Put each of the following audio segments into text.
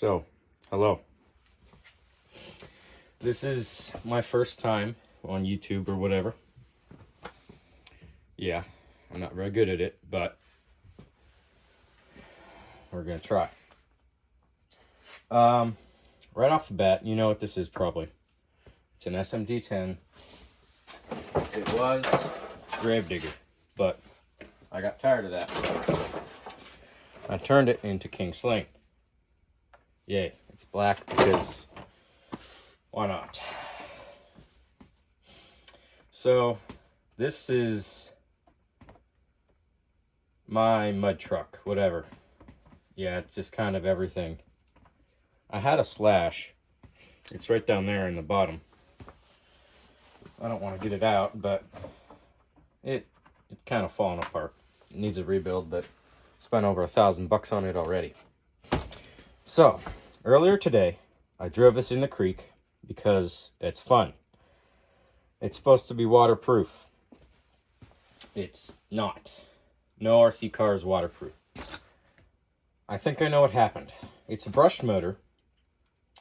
So, hello. This is my first time on YouTube or whatever. Yeah, I'm not very good at it, but we're gonna try. Right off the bat, you know what this is probably. It's an SMT 10. It was Gravedigger, but I got tired of that. I turned it into King Sling. Yay, it's black because why not? So, this is my mud truck, whatever. Yeah, it's just kind of everything. I had a slash. It's right down there in the bottom. I don't want to get it out, but it's kind of falling apart. It needs a rebuild, but spent over $1,000 on it already. So, earlier today, I drove this in the creek because it's fun. It's supposed to be waterproof. It's not. No RC car is waterproof. I think I know what happened. It's a brushed motor,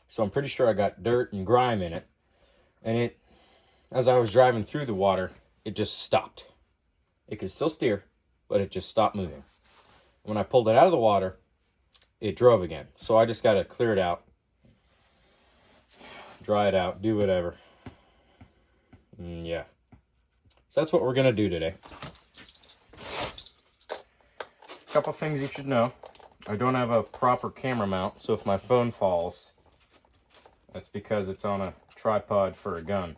so I'm pretty sure I got dirt and grime in it. And as I was driving through the water, it just stopped. It could still steer, but it just stopped moving. When I pulled it out of the water, it drove again. So I just got to clear it out, dry it out, do whatever. Yeah. So that's what we're going to do today. A couple things you should know. I don't have a proper camera mount, so if my phone falls, that's because it's on a tripod for a gun.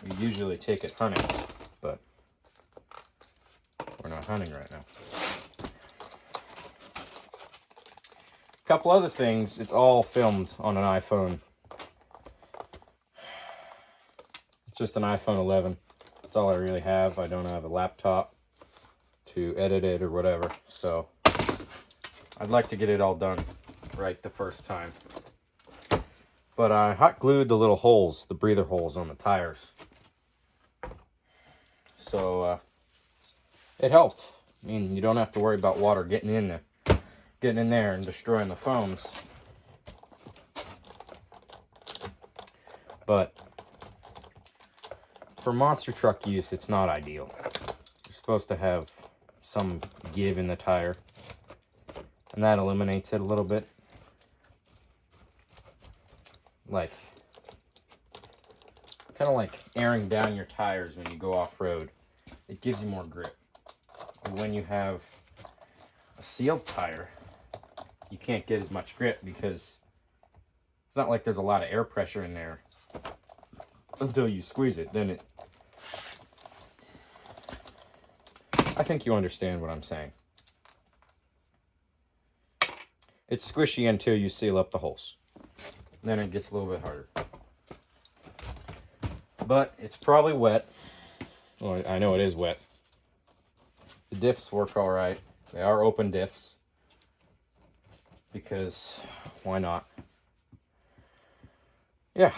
We usually take it hunting, but we're not hunting right now. A couple other things, it's all filmed on an iPhone. It's just an iPhone 11. That's all I really have. I don't have a laptop to edit it or whatever, so I'd like to get it all done right the first time. But I hot glued the little holes, the breather holes on the tires. So it helped. I mean, you don't have to worry about water getting in there and destroying the foams. But for monster truck use, it's not ideal. You're supposed to have some give in the tire, and that eliminates it a little bit. Like, kind of like airing down your tires when you go off-road. It gives you more grip. And when you have a sealed tire, you can't get as much grip because it's not like there's a lot of air pressure in there until you squeeze it. Then I think you understand what I'm saying. It's squishy until you seal up the holes. Then it gets a little bit harder. But it's probably wet. Well, I know it is wet. The diffs work all right. They are open diffs. Because why not? Yeah.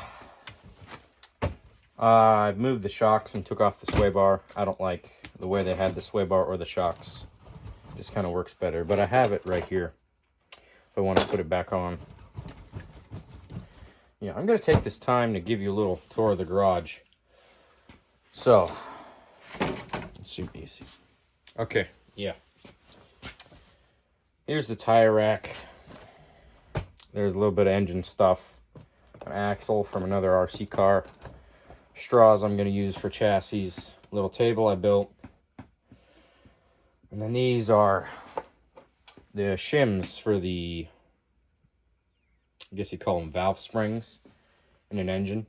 I've moved the shocks and took off the sway bar. I don't like the way they had the sway bar or the shocks. It just kind of works better. But I have it right here if I want to put it back on. Yeah, I'm going to take this time to give you a little tour of the garage. So, it should be easy. Okay, yeah. Here's the tire rack. There's a little bit of engine stuff. An axle from another RC car. Straws I'm going to use for chassis. Little table I built. And then these are the shims for the, I guess you call them valve springs in an engine.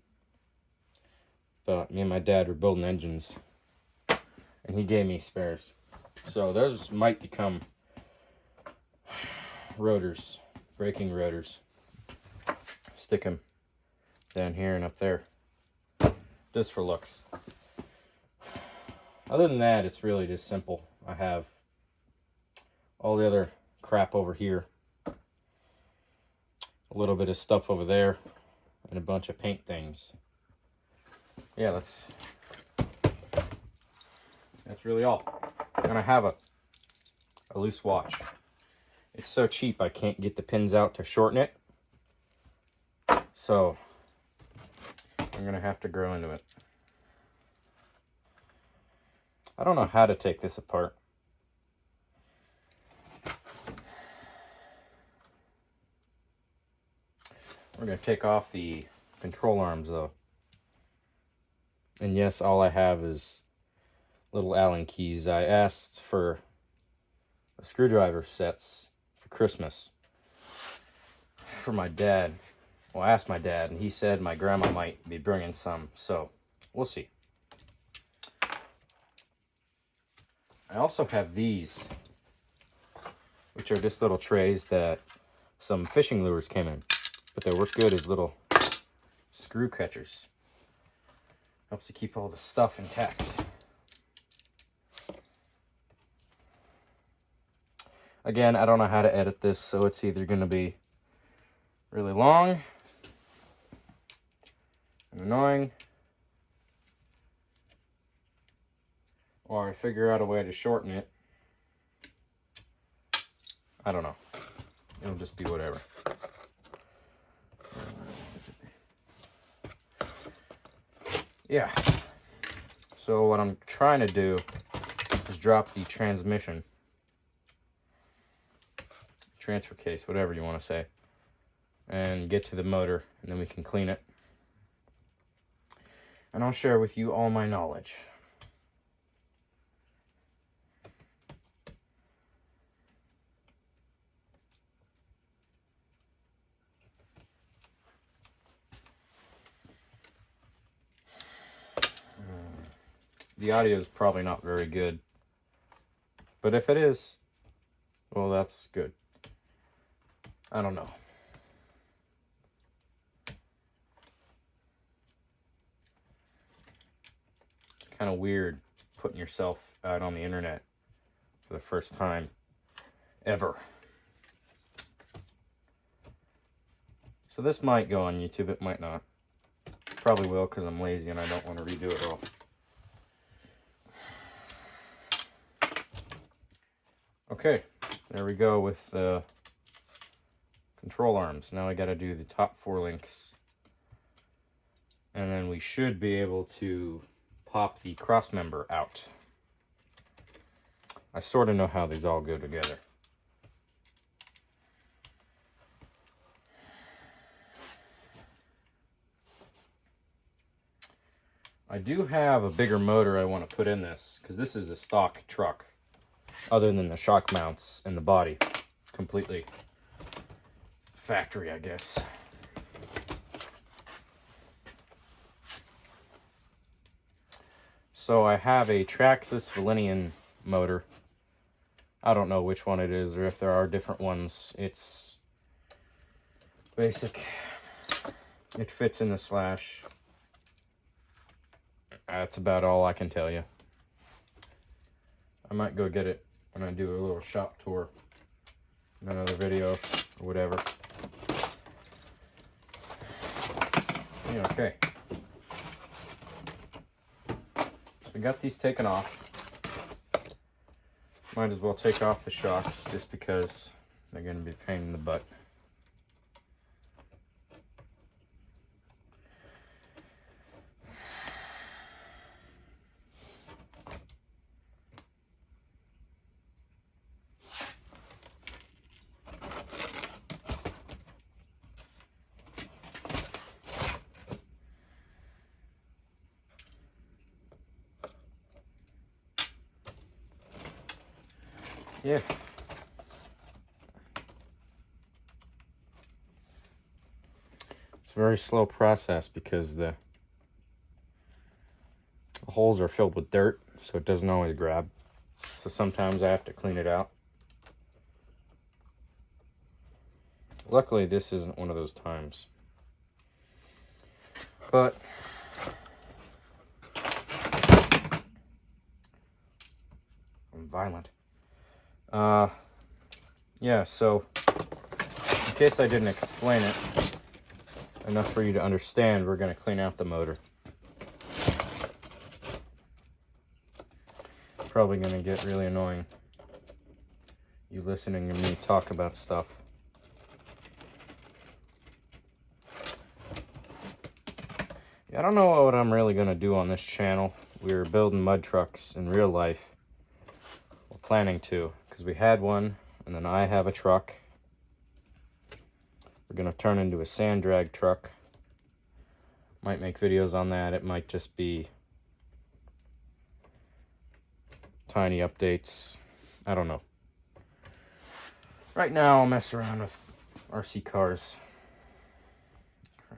But me and my dad were building engines, and he gave me spares. So those might become rotors, braking rotors. Stick them down here and up there, just for looks. Other than that, it's really just simple. I have all the other crap over here, a little bit of stuff over there, and a bunch of paint things. Yeah, that's really all. And I have a loose watch. so cheap I can't get the pins out to shorten it. So I'm gonna have to grow into it. I don't know how to take this apart. We're gonna take off the control arms though. And yes, all I have is little Allen keys. I asked for screwdriver sets for Christmas for my dad. Well, I asked my dad, and he said my grandma might be bringing some, so we'll see. I also have these, which are just little trays that some fishing lures came in, but they work good as little screw catchers. Helps to keep all the stuff intact. Again, I don't know how to edit this, so it's either going to be really long and annoying, or I figure out a way to shorten it. I don't know. It'll just be whatever. Yeah. So what I'm trying to do is drop the transmission, transfer case, whatever you want to say, and get to the motor, and then we can clean it. And I'll share with you all my knowledge. The audio is probably not very good, but if it is, well, that's good. I don't know. It's kind of weird putting yourself out on the internet for the first time ever. So this might go on YouTube, it might not. Probably will, because I'm lazy and I don't want to redo it all. Okay, there we go with the control arms. Now I got to do the top 4 links, and then we should be able to pop the cross member out. I sort of know how these all go together. I do have a bigger motor I want to put in this, because this is a stock truck, other than the shock mounts and the body. Completely factory, I guess. So I have a Traxxas Valenian motor. I don't know which one it is, or if there are different ones. It's basic. It fits in the slash. That's about all I can tell you. I might go get it when I do a little shop tour in another video or whatever. Yeah, okay. So we got these taken off. Might as well take off the shocks just because they're going to be a pain in the butt. Yeah. It's a very slow process because the holes are filled with dirt, so it doesn't always grab. So sometimes I have to clean it out. Luckily, this isn't one of those times. But I'm violent. Yeah, so in case I didn't explain it enough for you to understand, we're going to clean out the motor. Probably going to get really annoying you listening to me talk about stuff. Yeah, I don't know what I'm really going to do on this channel. We're building mud trucks in real life. We're planning to, because we had one, and then I have a truck. We're going to turn into a sand drag truck. Might make videos on that. It might just be tiny updates. I don't know. Right now, I'll mess around with RC cars. I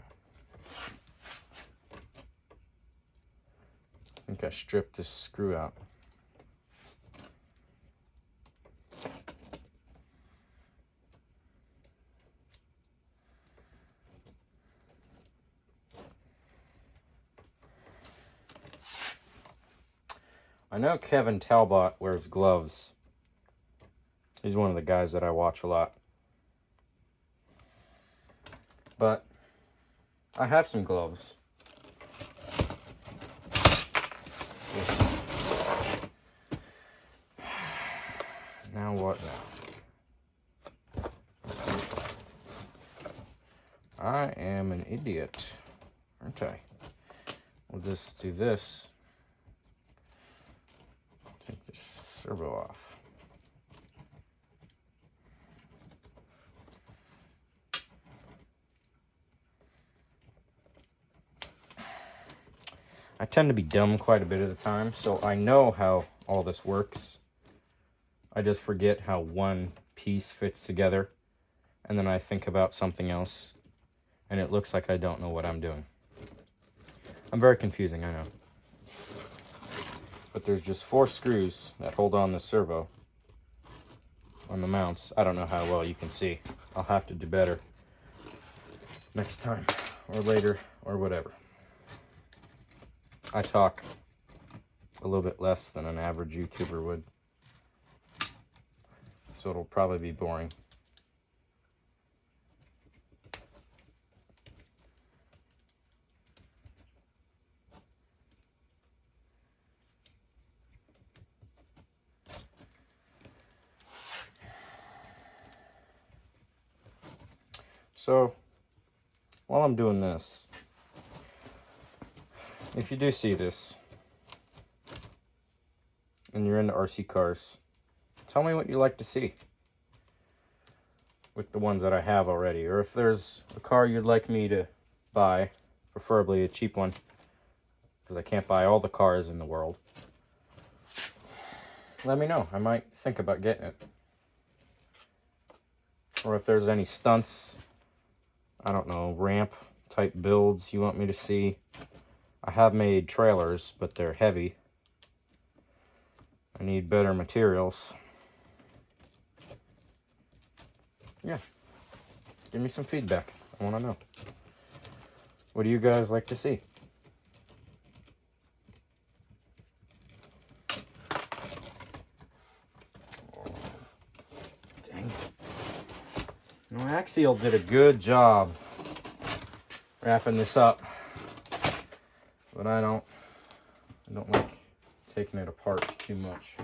think I stripped this screw out. I know Kevin Talbot wears gloves. He's one of the guys that I watch a lot. But I have some gloves. Now what now? Let's see. I am an idiot, aren't I? We'll just do this. Take this servo off. I tend to be dumb quite a bit of the time, so I know how all this works. I just forget how one piece fits together, and then I think about something else, and it looks like I don't know what I'm doing. I'm very confusing, I know. But there's just 4 screws that hold on the servo on the mounts. I don't know how well you can see. I'll have to do better next time, or later, or whatever. I talk a little bit less than an average YouTuber would, so it'll probably be boring. So, while I'm doing this, if you do see this, and you're into RC cars, tell me what you like to see with the ones that I have already. Or if there's a car you'd like me to buy, preferably a cheap one, because I can't buy all the cars in the world, let me know. I might think about getting it. Or if there's any stunts, I don't know, ramp type builds you want me to see. I have made trailers, but they're heavy. I need better materials. Yeah. Give me some feedback. I want to know. What do you guys like to see? Dang it. No, Axial did a good job wrapping this up. But I don't like taking it apart too much.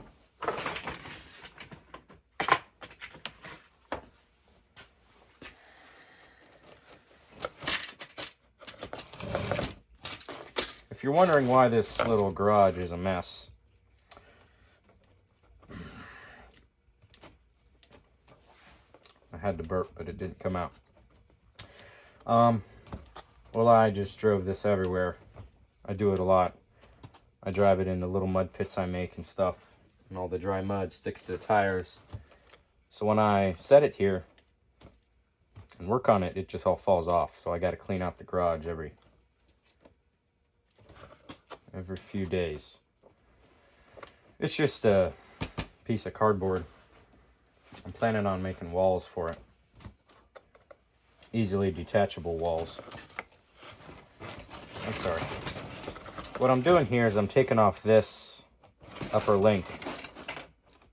If you're wondering why this little garage is a mess, I had to burp, but it didn't come out. Well, I just drove this everywhere. I do it a lot. I drive it into little mud pits I make and stuff, and all the dry mud sticks to the tires. So when I set it here and work on it, it just all falls off. So I got to clean out the garage every few days. It's just a piece of cardboard. I'm planning on making walls for it. Easily detachable walls. I'm sorry. What I'm doing here is I'm taking off this upper link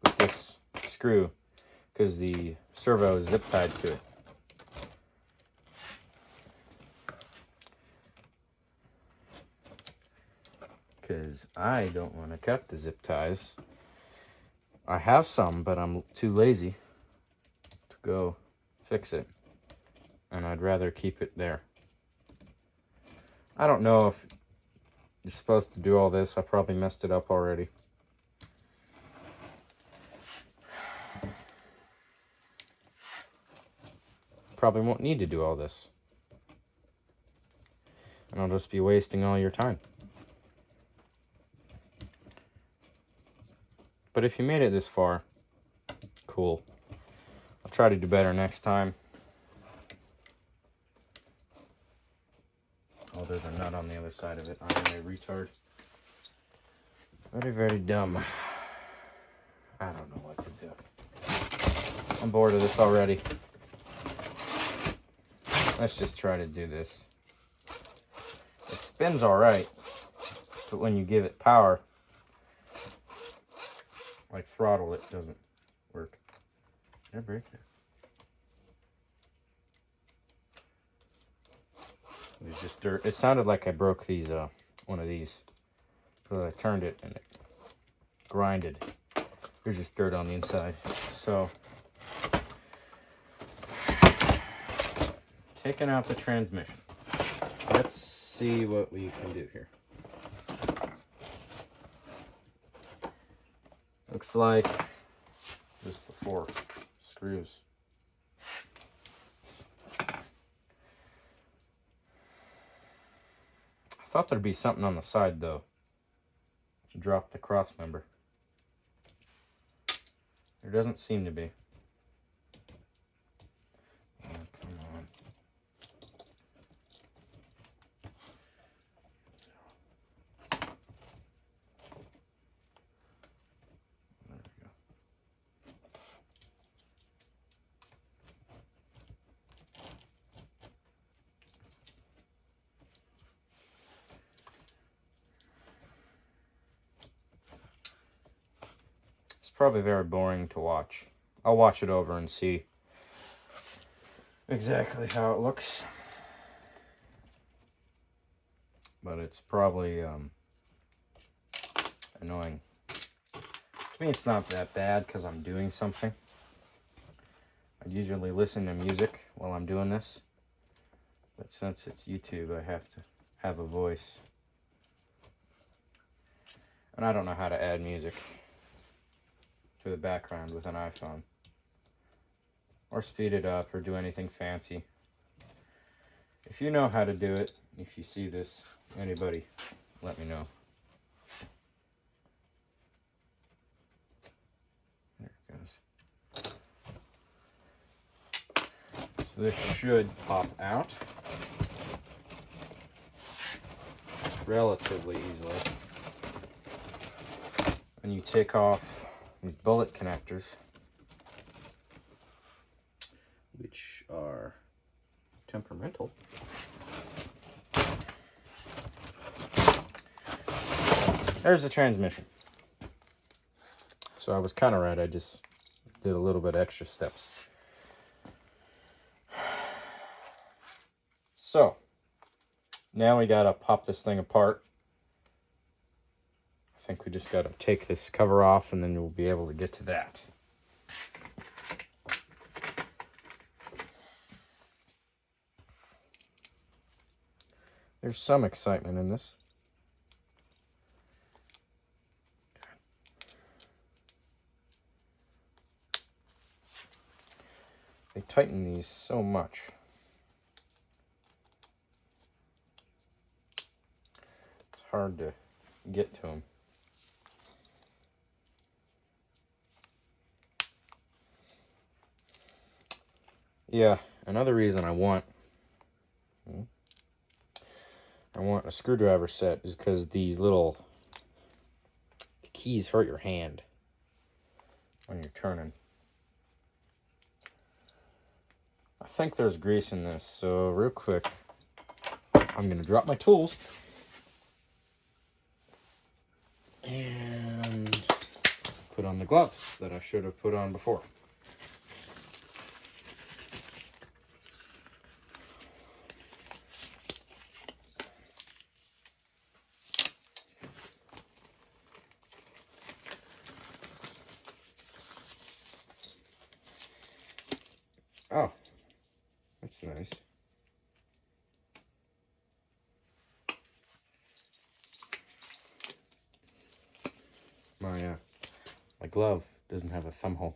with this screw because the servo is zip tied to it. Because I don't want to cut the zip ties. I have some, but I'm too lazy go fix it. And I'd rather keep it there. I don't know if you're supposed to do all this. I probably messed it up already. Probably won't need to do all this. And I'll just be wasting all your time. But if you made it this far, cool. I'll try to do better next time. Oh, there's a nut on the other side of it. I am a retard. Very, very dumb. I don't know what to do. I'm bored of this already. Let's just try to do this. It spins alright, but when you give it power, like throttle, it doesn't work. Did I break that? It was just dirt. It sounded like I broke these, one of these. Because I turned it and it grinded. There's just dirt on the inside. So, taking out the transmission. Let's see what we can do here. Looks like just the 4 screws. I thought there'd be something on the side though to drop the cross member. There doesn't seem to be. Oh, come on. There we go. It's probably very boring to watch. I'll watch it over and see exactly how it looks. But it's probably annoying. To me, it's not that bad because I'm doing something. I usually listen to music while I'm doing this. But since it's YouTube, I have to have a voice. And I don't know how to add music to the background with an iPhone. Or speed it up or do anything fancy. If you know how to do it, if you see this, anybody, let me know. There it goes. So this should pop out relatively easily. When you take off these bullet connectors, which are temperamental. There's the transmission. So I was kind of right. I just did a little bit extra steps. So now we gotta pop this thing apart. I think we just gotta take this cover off and then we'll be able to get to that. There's some excitement in this. They tighten these so much. It's hard to get to them. Yeah, another reason I want a screwdriver set is because these little keys hurt your hand when you're turning. I think there's grease in this, so real quick, I'm going to drop my tools and put on the gloves that I should have put on before. Oh, that's nice. My glove doesn't have a thumb hole.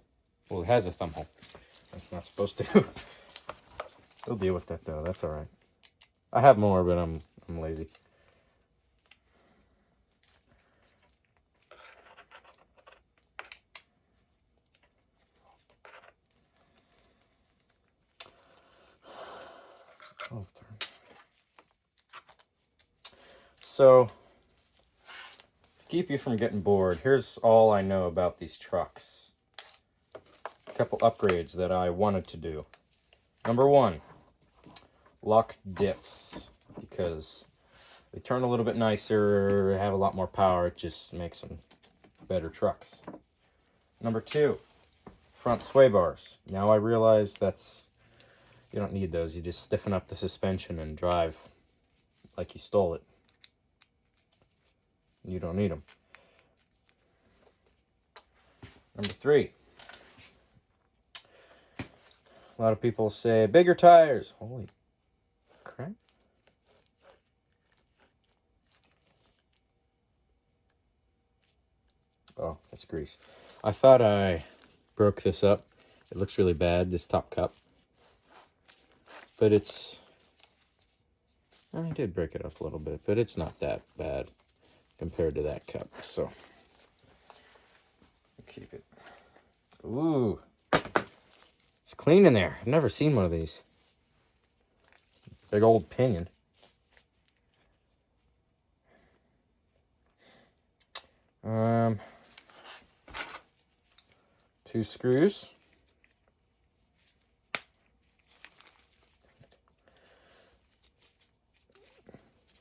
Well, it has a thumb hole. That's not supposed to. We'll deal with that though. That's all right. I have more, but I'm lazy. So, to keep you from getting bored, here's all I know about these trucks. A couple upgrades that I wanted to do. Number one, lock diffs, because they turn a little bit nicer, have a lot more power. It just makes them better trucks. Number two, front sway bars. Now I realize you don't need those. You just stiffen up the suspension and drive like you stole it. You don't need them. Number three, a lot of people say bigger tires. Holy crap. Oh, that's grease. I thought I broke this up. It looks really bad, this top cup. But I did break it up a little bit, but it's not that bad compared to that cup. So, keep it. Ooh. It's clean in there. I've never seen one of these. Big old pinion. Two screws.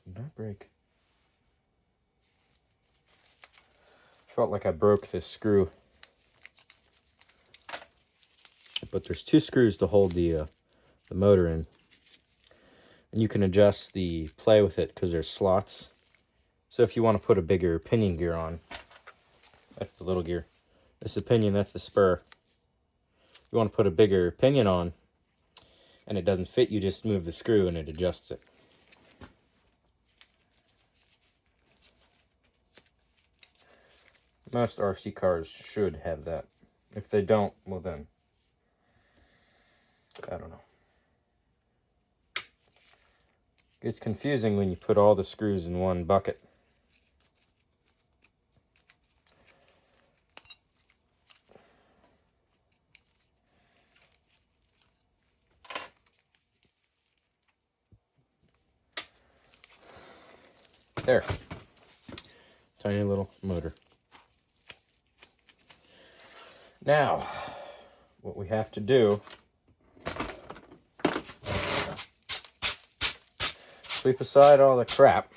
Did not break. Felt like I broke this screw. But there's two screws to hold the motor in. And you can adjust the play with it because there's slots. So if you want to put a bigger pinion gear on, that's the little gear. This is the pinion, that's the spur. You want to put a bigger pinion on and it doesn't fit, you just move the screw and it adjusts it. Most RC cars should have that. If they don't, well then, I don't know. It's confusing when you put all the screws in one bucket. There. Tiny little motor. Now, what we have to do, sweep aside all the crap,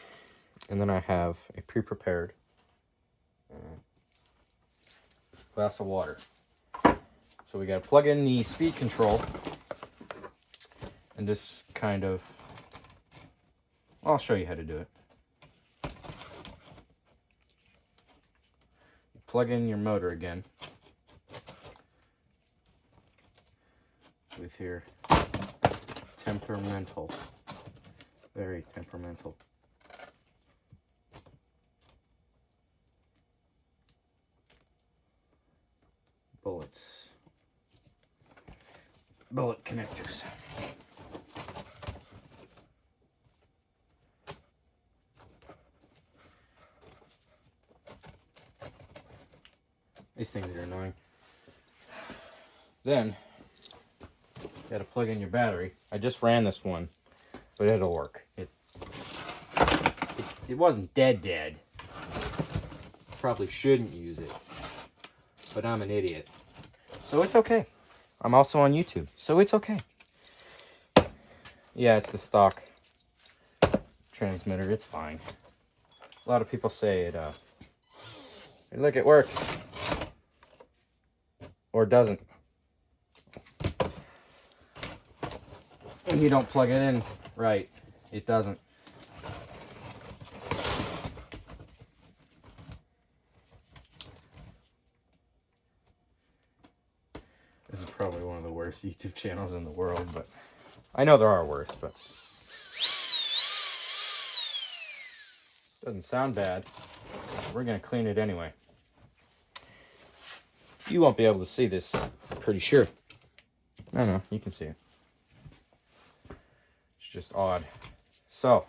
and then I have a pre-prepared glass of water. So we got to plug in the speed control, and this kind of, I'll show you how to do it. Plug in your motor again with your temperamental, very temperamental bullet connectors. These things are annoying. Then, you gotta plug in your battery. I just ran this one, but it'll work. It wasn't dead. Probably shouldn't use it, but I'm an idiot. So it's okay. I'm also on YouTube, so it's okay. Yeah, it's the stock transmitter. It's fine. A lot of people say it, hey, look, it works. Or doesn't. When you don't plug it in right, it doesn't. This is probably one of the worst worst YouTube channels in the world, but I know there are worse, but doesn't sound bad. We're gonna clean it anyway. You won't be able to see this, I'm pretty sure. No, you can see it. It's just odd. So,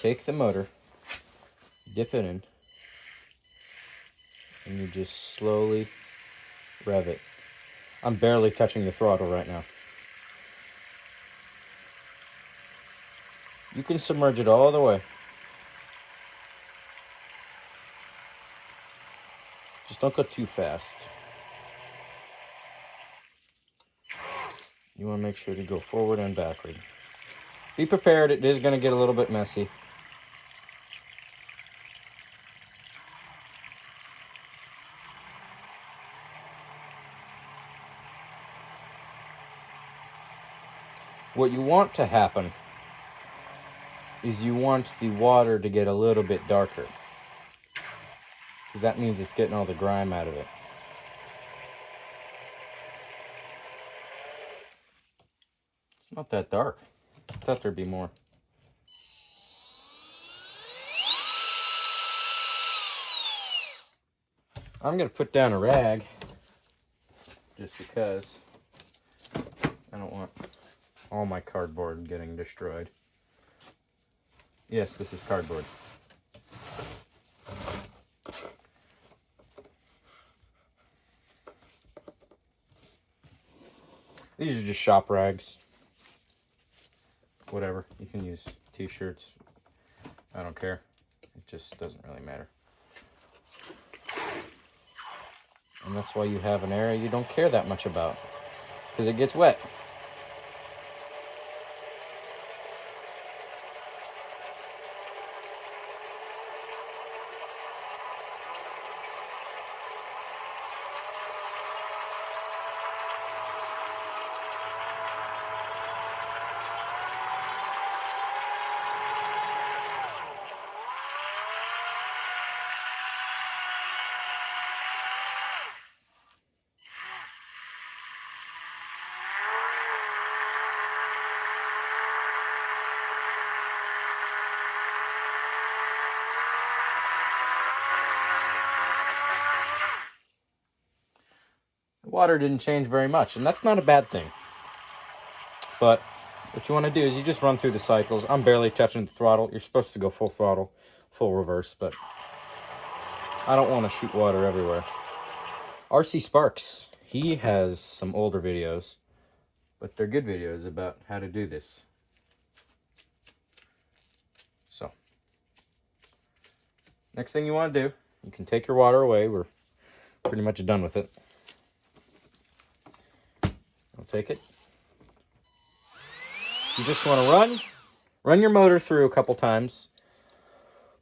take the motor, dip it in, and you just slowly rev it. I'm barely touching the throttle right now. You can submerge it all the way. Just don't go too fast. You want to make sure to go forward and backward. Be prepared, it is going to get a little bit messy. What you want to happen is you want the water to get a little bit darker, because that means it's getting all the grime out of it. It's not that dark. I thought there'd be more. I'm going to put down a rag just because I don't want all my cardboard getting destroyed. Yes, this is cardboard. These are just shop rags. Whatever. You can use t-shirts. I don't care. It just doesn't really matter. And that's why you have an area you don't care that much about, because it gets wet. The water didn't change very much, and that's not a bad thing. But what you want to do is you just run through the cycles. I'm barely touching the throttle. You're supposed to go full throttle, full reverse, but I don't want to shoot water everywhere. RC Sparks, he has some older videos, but they're good videos about how to do this. So, next thing you want to do, you can take your water away. We're pretty much done with it. I'll take it. You just want to run your motor through a couple times.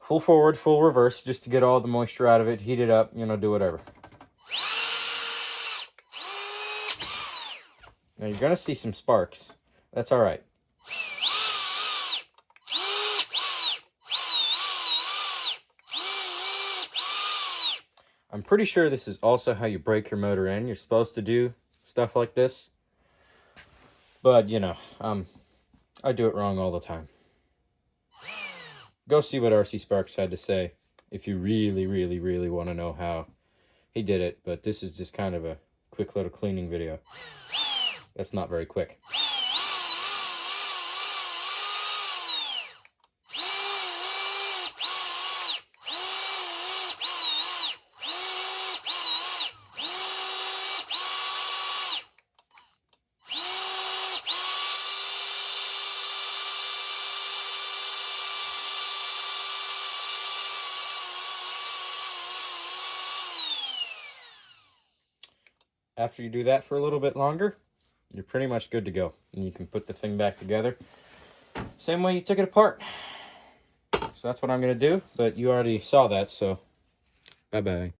Full forward, full reverse, just to get all the moisture out of it. Heat it up, do whatever. Now you're going to see some sparks. That's all right. I'm pretty sure this is also how you break your motor in. You're supposed to do stuff like this. But, I do it wrong all the time. Go see what RC Sparks had to say if you really, really, really want to know how he did it. But this is just kind of a quick little cleaning video. That's not very quick. After you do that for a little bit longer, you're pretty much good to go. And you can put the thing back together same way you took it apart. So that's what I'm going to do, but you already saw that, so bye-bye.